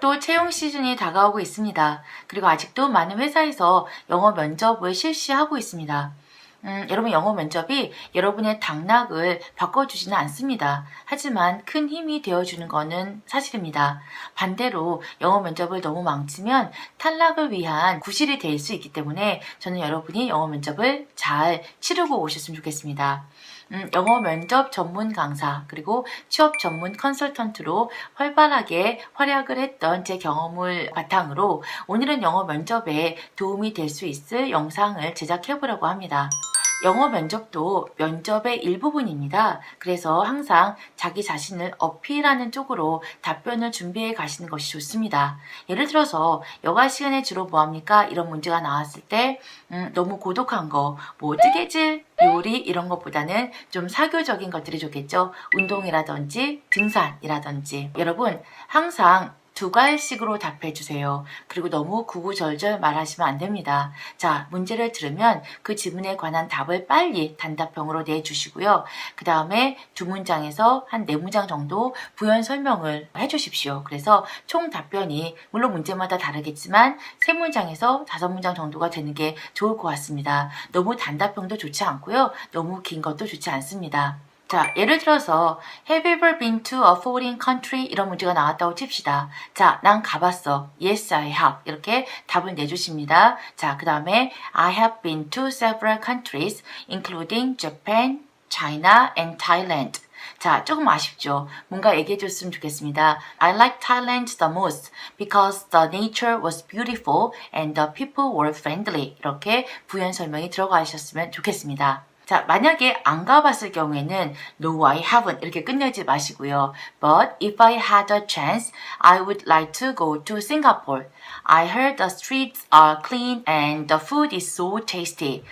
또 채용 시즌이 다가오고 있습니다. 그리고 아직도 많은 회사에서 영어 면접을 실시하고 있습니다. 여러분 영어 면접이 여러분의 당락을 바꿔주지는 않습니다. 하지만 큰 힘이 되어주는 것은 사실입니다. 반대로 영어 면접을 너무 망치면 탈락을 위한 구실이 될 수 있기 때문에 저는 여러분이 영어 면접을 잘 치르고 오셨으면 좋겠습니다. 영어 면접 전문 강사 그리고 취업 전문 컨설턴트로 활발하게 활약을 했던 제 경험을 바탕으로 오늘은 영어 면접에 도움이 될 수 있을 영상을 제작해 보려고 합니다. 영어 면접도 면접의 일부분입니다. 그래서 항상 자기 자신을 어필하는 쪽으로 답변을 준비해 가시는 것이 좋습니다. 예를 들어서 여가 시간에 주로 뭐합니까? 이런 문제가 나왔을 때 너무 고독한 거, 뭐 뜨개질, 요리 이런 것보다는 좀 사교적인 것들이 좋겠죠. 운동이라든지 등산이라든지 여러분 항상 두 가지씩으로 답해 주세요. 그리고 너무 구구절절 말하시면 안 됩니다. 자, 문제를 들으면 그 지문에 관한 답을 빨리 단답형으로 내주시고요. 그 다음에 두 문장에서 한 네 문장 정도 부연 설명을 해주십시오. 그래서 총 답변이 물론 문제마다 다르겠지만 세 문장에서 다섯 문장 정도가 되는 게 좋을 것 같습니다. 너무 단답형도 좋지 않고요. 너무 긴 것도 좋지 않습니다. 자, 예를 들어서 Have you ever been to a foreign country? 이런 문제가 나왔다고 칩시다. 자, 난 가봤어. Yes, I have. 이렇게 답을 내주십니다. 자, 그 다음에 I have been to several countries, including Japan, China, and Thailand. 자, 조금 아쉽죠? 뭔가 얘기해 줬으면 좋겠습니다. I like Thailand the most because the nature was beautiful and the people were friendly. 이렇게 부연 설명이 들어가셨으면 좋겠습니다. 자, 만약에 안 가봤을 경우에는 No, I haven't 이렇게 끝내지 마시고요. But if I had a chance, I would like to go to Singapore. I heard the streets are clean and the food is so tasty.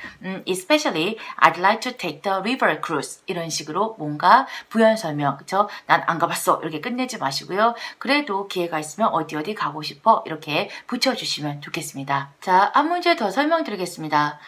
Especially, I'd like to take the river cruise. 이런 식으로 뭔가 부연 설명, 그쵸? 난 안 가봤어. 이렇게 끝내지 마시고요. 그래도 기회가 있으면 어디 가고 싶어. 이렇게 붙여주시면 좋겠습니다. 자, 한 문제 더 설명드리겠습니다.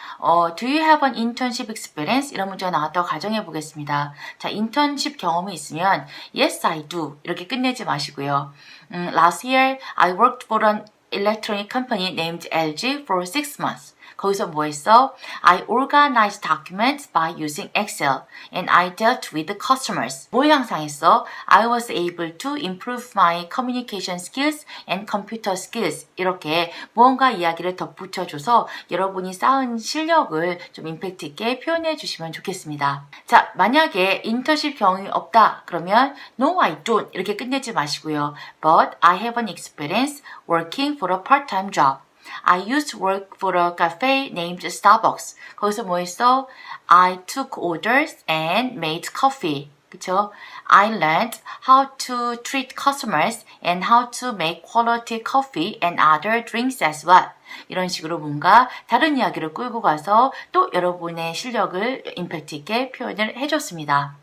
Do you have an internship experience? 이런 문제가 나왔다고 가정해 보겠습니다. 자, 인턴십 경험이 있으면 Yes, I do. 이렇게 끝내지 마시고요. Last year, I worked for an electronic company named LG for 6 months. 거기서 뭐 했어? I organized documents by using Excel and I dealt with the customers. 뭘 향상했어? I was able to improve my communication skills and computer skills. 이렇게 무언가 이야기를 덧붙여줘서 여러분이 쌓은 실력을 좀 임팩트 있게 표현해 주시면 좋겠습니다. 자, 만약에 인턴십 경험이 없다 그러면 No, I don't 이렇게 끝내지 마시고요. But I have an experience working for a part-time job. I used to work for a cafe named Starbucks. 거기서 뭐 했어? I took orders and made coffee. 그쵸? I learned how to treat customers and how to make quality coffee and other drinks as well. 이런 식으로 뭔가 다른 이야기를 끌고 가서 또 여러분의 실력을 임팩트 있게 표현을 해줬습니다.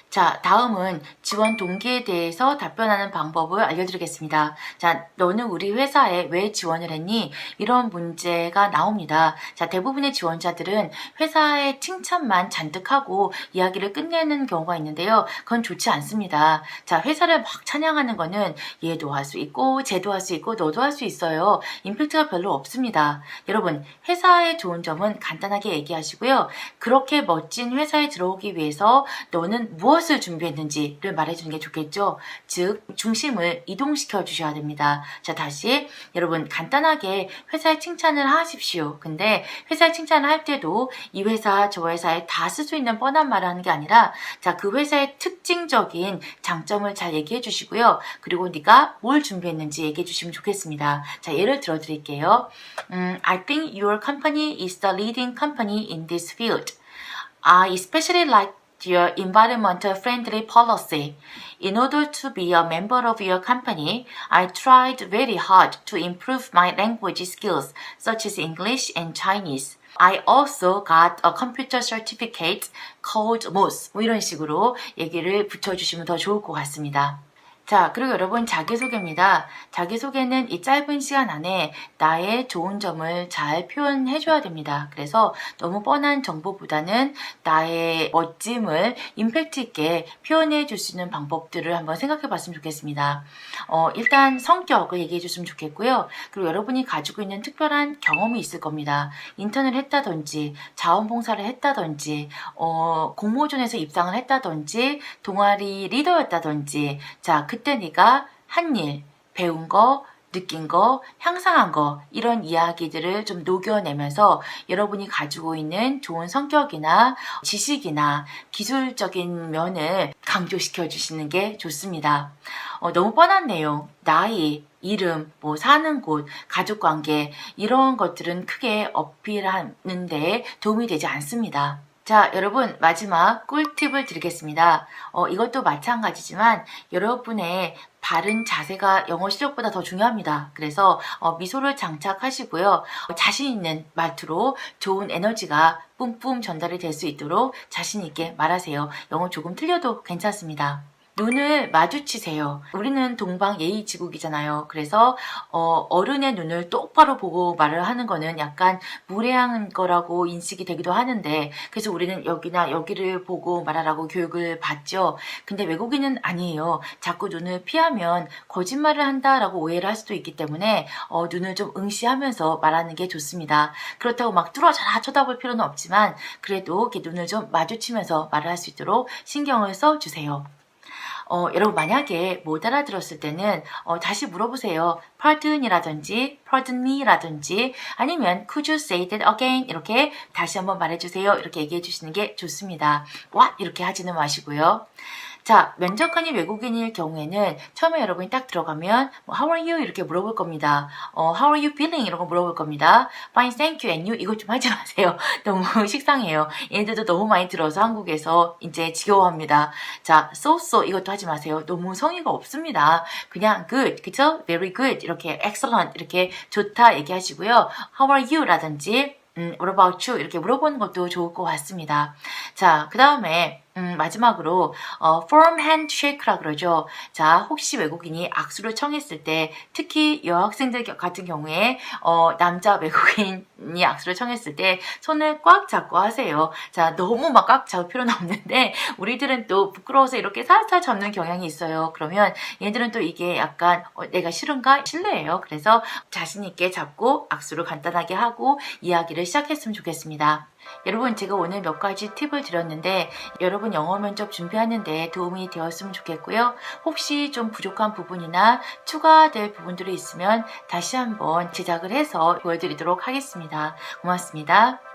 자, 다음은 지원 동기에 대해서 답변하는 방법을 알려드리겠습니다. 자, 너는 우리 회사에 왜 지원을 했니? 이런 문제가 나옵니다. 자, 대부분의 지원자들은 회사의 칭찬만 잔뜩 하고 이야기를 끝내는 경우가 있는데요. 그건 좋지 않습니다. 자, 회사를 막 찬양하는 거는 얘도 할 수 있고 쟤도 할 수 있고 너도 할 수 있어요. 임팩트가 별로 없습니다. 여러분, 회사의 좋은 점은 간단하게 얘기하시고요. 그렇게 멋진 회사에 들어오기 위해서 너는 무엇을 준비했는지를 말해주는 게 좋겠죠. 즉 중심을 이동시켜 주셔야 됩니다. 자, 다시 여러분 간단하게 회사의 칭찬을 하십시오. 근데 회사의 칭찬을 할 때도 이 회사 저 회사에 다 쓸 수 있는 뻔한 말을 하는 게 아니라 자, 그 회사의 특징적인 장점을 잘 얘기해 주시고요. 그리고 네가 뭘 준비했는지 얘기해 주시면 좋겠습니다. 자, 예를 들어 드릴게요. I think your company is the leading company in this field. I especially like your environmental friendly policy. In order to be a member of your company, I tried very hard to improve my language skills, such as English and Chinese. I also got a computer certificate called MOOC. 이런 식으로 얘기를 붙여주시면 더 좋을 것 같습니다. 자, 그리고 여러분 자기소개입니다. 자기소개는 이 짧은 시간 안에 나의 좋은 점을 잘 표현해 줘야 됩니다. 그래서 너무 뻔한 정보보다는 나의 멋짐을 임팩트 있게 표현해 줄 수 있는 방법들을 한번 생각해 봤으면 좋겠습니다. 일단 성격을 얘기해 줬으면 좋겠고요. 그리고 여러분이 가지고 있는 특별한 경험이 있을 겁니다. 인턴을 했다든지 자원봉사를 했다든지 공모전에서 입상을 했다든지 동아리 리더였다든지 자, 그때 네가 한 일, 배운 거, 느낀 거, 향상한 거 이런 이야기들을 좀 녹여내면서 여러분이 가지고 있는 좋은 성격이나 지식이나 기술적인 면을 강조시켜 주시는 게 좋습니다. 너무 뻔한 내용, 나이, 이름, 뭐 사는 곳, 가족관계 이런 것들은 크게 어필하는 데 도움이 되지 않습니다. 자, 여러분 마지막 꿀팁을 드리겠습니다. 이것도 마찬가지지만 여러분의 바른 자세가 영어 실력보다 더 중요합니다. 그래서 미소를 장착하시고요. 자신 있는 말투로 좋은 에너지가 뿜뿜 전달이 될 수 있도록 자신 있게 말하세요. 영어 조금 틀려도 괜찮습니다. 눈을 마주치세요. 우리는 동방예의지국이잖아요. 그래서 어른의 눈을 똑바로 보고 말을 하는 거는 약간 무례한 거라고 인식이 되기도 하는데 그래서 우리는 여기나 여기를 보고 말하라고 교육을 받죠. 근데 외국인은 아니에요. 자꾸 눈을 피하면 거짓말을 한다라고 오해를 할 수도 있기 때문에 눈을 좀 응시하면서 말하는 게 좋습니다. 그렇다고 막 뚫어져라 쳐다볼 필요는 없지만 그래도 이렇게 눈을 좀 마주치면서 말을 할 수 있도록 신경을 써주세요. 여러분 만약에 못 알아들었을 때는 다시 물어보세요. pardon이라든지 pardon me라든지 아니면 could you say that again 이렇게 다시 한번 말해주세요. 이렇게 얘기해 주시는 게 좋습니다. what 이렇게 하지는 마시고요. 자, 면접관이 외국인일 경우에는 처음에 여러분이 딱 들어가면 How are you? 이렇게 물어볼 겁니다. How are you feeling? 이런 거 물어볼 겁니다. Fine, thank you, and you? 이거 좀 하지 마세요. 너무 식상해요. 얘네들도 너무 많이 들어서 한국에서 이제 지겨워합니다. 자, so 이것도 하지 마세요. 너무 성의가 없습니다. 그냥 good, 그쵸? Very good, 이렇게 excellent, 이렇게 좋다 얘기하시고요. How are you? 라든지 What about you? 이렇게 물어보는 것도 좋을 것 같습니다. 자, 그 다음에 마지막으로 firm handshake라 그러죠. 자, 혹시 외국인이 악수를 청했을 때 특히 여학생들 같은 경우에 남자 외국인이 악수를 청했을 때 손을 꽉 잡고 하세요. 자, 너무 막 꽉 잡을 필요는 없는데 우리들은 또 부끄러워서 이렇게 살살 잡는 경향이 있어요. 그러면 얘들은 또 이게 약간 내가 싫은가? 실례예요. 그래서 자신 있게 잡고 악수를 간단하게 하고 이야기를 시작했으면 좋겠습니다. 여러분 제가 오늘 몇 가지 팁을 드렸는데 여러분 영어 면접 준비하는데 도움이 되었으면 좋겠고요. 혹시 좀 부족한 부분이나 추가될 부분들이 있으면 다시 한번 제작을 해서 보여드리도록 하겠습니다. 고맙습니다.